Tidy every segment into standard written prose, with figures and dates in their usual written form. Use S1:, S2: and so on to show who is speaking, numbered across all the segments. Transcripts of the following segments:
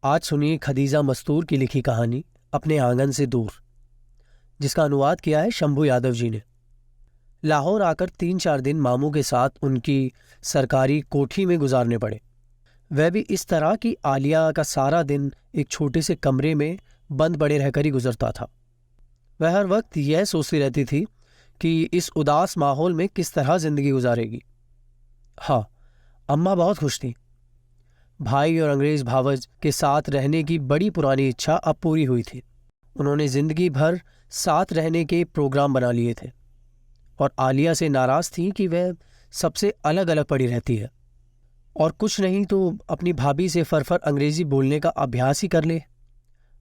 S1: आज सुनिए खदीजा मस्तूर की लिखी कहानी अपने आंगन से दूर, जिसका अनुवाद किया है शंभू यादव जी ने। लाहौर आकर 3-4 दिन मामू के साथ उनकी सरकारी कोठी में गुजारने पड़े। वह भी इस तरह कि आलिया का सारा दिन एक छोटे से कमरे में बंद पड़े रहकर ही गुजरता था। वह हर वक्त यह सोचती रहती थी कि इस उदास माहौल में किस तरह जिंदगी गुजारेगी। हाँ, अम्मा बहुत खुश थी। भाई और अंग्रेज भावज के साथ रहने की बड़ी पुरानी इच्छा अब पूरी हुई थी। उन्होंने जिंदगी भर साथ रहने के प्रोग्राम बना लिए थे और आलिया से नाराज थी कि वह सबसे अलग अलग पड़ी रहती है और कुछ नहीं तो अपनी भाभी से फरफर अंग्रेजी बोलने का अभ्यास ही कर ले।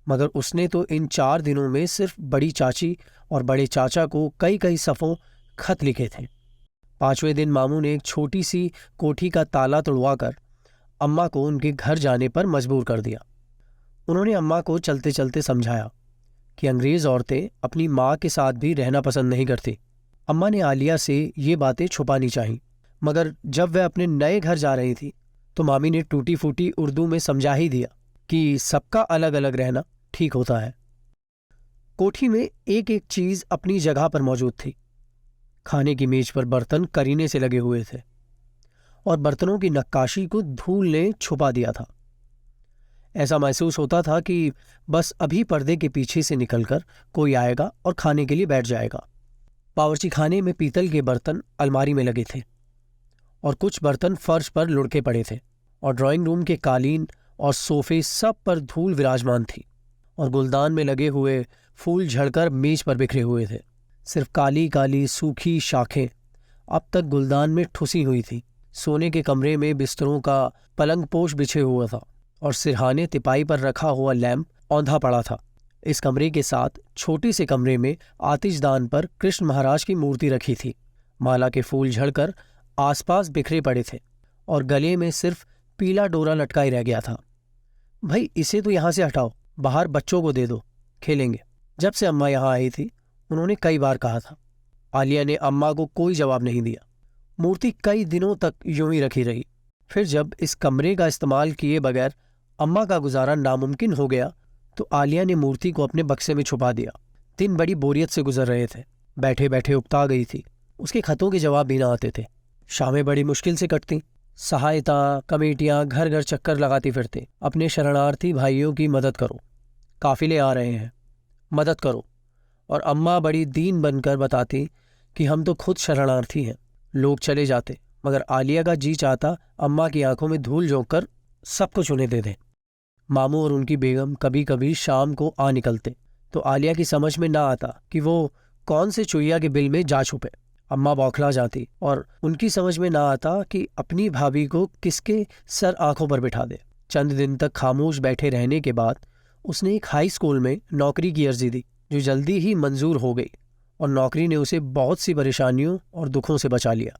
S1: मगर उसने तो इन 4 दिनों में सिर्फ बड़ी चाची और बड़े चाचा को कई कई सफ़ों खत लिखे थे। 5वें दिन मामू ने एक छोटी सी कोठी का ताला तोड़वाकर अम्मा को उनके घर जाने पर मजबूर कर दिया। उन्होंने अम्मा को चलते चलते समझाया कि अंग्रेज औरतें अपनी माँ के साथ भी रहना पसंद नहीं करती। अम्मा ने आलिया से ये बातें छुपानी चाहीं, मगर जब वह अपने नए घर जा रही थी तो मामी ने टूटी फूटी उर्दू में समझा ही दिया कि सबका अलग अलग रहना ठीक होता है। कोठी में एक एक चीज अपनी जगह पर मौजूद थी। खाने की मेज पर बर्तन करीने से लगे हुए थे और बर्तनों की नक्काशी को धूल ने छुपा दिया था। ऐसा महसूस होता था कि बस अभी पर्दे के पीछे से निकलकर कोई आएगा और खाने के लिए बैठ जाएगा। बावर्ची खाने में पीतल के बर्तन अलमारी में लगे थे और कुछ बर्तन फर्श पर लुढ़के पड़े थे और ड्राइंग रूम के कालीन और सोफे सब पर धूल विराजमान थी और गुलदान में लगे हुए फूल झड़कर मेज पर बिखरे हुए थे। सिर्फ काली काली सूखी शाखें अब तक गुलदान में ठुसी हुई थी। सोने के कमरे में बिस्तरों का पलंग पोश बिछे हुआ था और सिरहाने तिपाई पर रखा हुआ लैंप औंधा पड़ा था। इस कमरे के साथ छोटे से कमरे में आतिशदान पर कृष्ण महाराज की मूर्ति रखी थी। माला के फूल झड़कर आसपास बिखरे पड़े थे और गले में सिर्फ पीला डोरा लटका ही रह गया था। भाई, इसे तो यहाँ से हटाओ, बाहर बच्चों को दे दो, खेलेंगे। जब से अम्मा यहाँ आई थी उन्होंने कई बार कहा था। आलिया ने अम्मा को कोई जवाब नहीं दिया। मूर्ति कई दिनों तक यूं ही रखी रही। फिर जब इस कमरे का इस्तेमाल किए बगैर अम्मा का गुजारा नामुमकिन हो गया तो आलिया ने मूर्ति को अपने बक्से में छुपा दिया। दिन बड़ी बोरियत से गुजर रहे थे। बैठे बैठे उकता गई थी। उसके खतों के जवाब भी ना आते थे। शामें बड़ी मुश्किल से कटती। सहायता कमेटियां घर घर चक्कर लगाती फिरती। अपने शरणार्थी भाइयों की मदद करो, काफिले आ रहे हैं, मदद करो। और अम्मा बड़ी दीन बनकर बताती कि हम तो खुद शरणार्थी हैं। लोग चले जाते, मगर आलिया का जी चाहता अम्मा की आंखों में धूल झोंक कर सब कुछ उन्हें दे दें। मामू और उनकी बेगम कभी कभी शाम को आ निकलते तो आलिया की समझ में ना आता कि वो कौन से चुईया के बिल में जा छुपे। अम्मा बौखला जाती और उनकी समझ में ना आता कि अपनी भाभी को किसके सर आंखों पर बिठा दे। चंद दिन तक खामोश बैठे रहने के बाद उसने एक हाई स्कूल में नौकरी की अर्जी दी, जो जल्दी ही मंजूर हो गई और नौकरी ने उसे बहुत सी परेशानियों और दुखों से बचा लिया।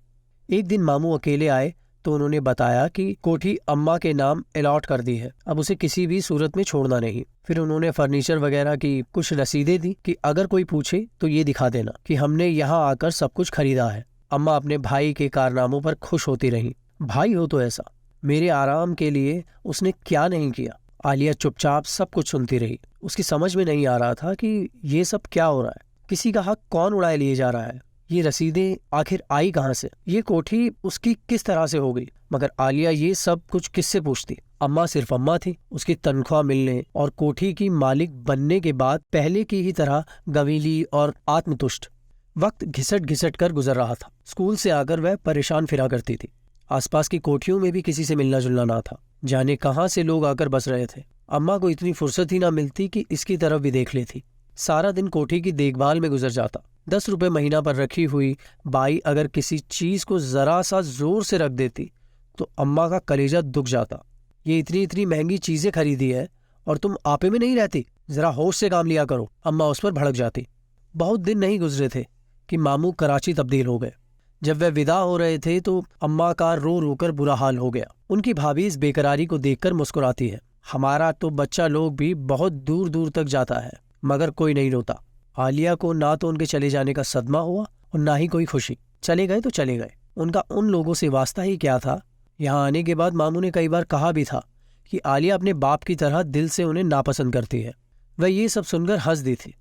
S1: एक दिन मामू अकेले आए तो उन्होंने बताया कि कोठी अम्मा के नाम अलॉट कर दी है, अब उसे किसी भी सूरत में छोड़ना नहीं। फिर उन्होंने फर्नीचर वगैरह की कुछ रसीदें दी कि अगर कोई पूछे तो ये दिखा देना कि हमने यहाँ आकर सब कुछ खरीदा है। अम्मा अपने भाई के कारनामों पर खुश होती रही। भाई हो तो ऐसा, मेरे आराम के लिए उसने क्या नहीं किया। आलिया चुपचाप सब कुछ सुनती रही। उसकी समझ में नहीं आ रहा था कि ये सब क्या हो रहा है। किसी का हक कौन उड़ाए लिए जा रहा है। ये रसीदें आखिर आई कहाँ से, ये कोठी उसकी किस तरह से हो गई। मगर आलिया ये सब कुछ किससे पूछती। अम्मा सिर्फ अम्मा थी। उसकी तनख्वाह मिलने और कोठी की मालिक बनने के बाद पहले की ही तरह गवीली और आत्मतुष्ट। वक्त घिसट घिसट कर गुजर रहा था। स्कूल से आकर वह परेशान फिरा करती थी। आसपास की कोठियों में भी किसी से मिलना जुलना ना था। जाने कहाँ से लोग आकर बस रहे थे। अम्मा को इतनी फुर्सत ही ना मिलती कि इसकी तरफ भी देख लेती। सारा दिन कोठी की देखभाल में गुजर जाता। 10 रुपए महीना पर रखी हुई बाई अगर किसी चीज को जरा सा जोर से रख देती तो अम्मा का कलेजा दुख जाता। ये इतनी इतनी महंगी चीजें खरीदी है और तुम आपे में नहीं रहती, जरा होश से काम लिया करो। अम्मा उस पर भड़क जाती। बहुत दिन नहीं गुजरे थे कि मामू कराची तब्दील हो गए। जब वह विदा हो रहे थे तो अम्मा का रो रो कर बुरा हाल हो गया। उनकी भाभी इस बेकरारी को देखकर मुस्कुराती है। हमारा तो बच्चा लोग भी बहुत दूर दूर तक जाता है, मगर कोई नहीं रोता। आलिया को ना तो उनके चले जाने का सदमा हुआ और ना ही कोई खुशी। चले गए तो चले गए, उनका उन लोगों से वास्ता ही क्या था। यहाँ आने के बाद मामू ने कई बार कहा भी था कि आलिया अपने बाप की तरह दिल से उन्हें नापसंद करती है। वह ये सब सुनकर हंस दी थी।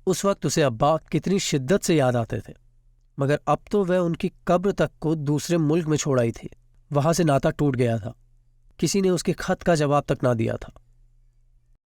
S1: उस वक्त उसे अब्बा कितनी शिद्दत से याद आते थे, मगर अब तो वह उनकी कब्र तक को दूसरे मुल्क में छोड़ आई थी। वहां से नाता टूट गया था। किसी ने उसके खत का जवाब तक ना दिया था।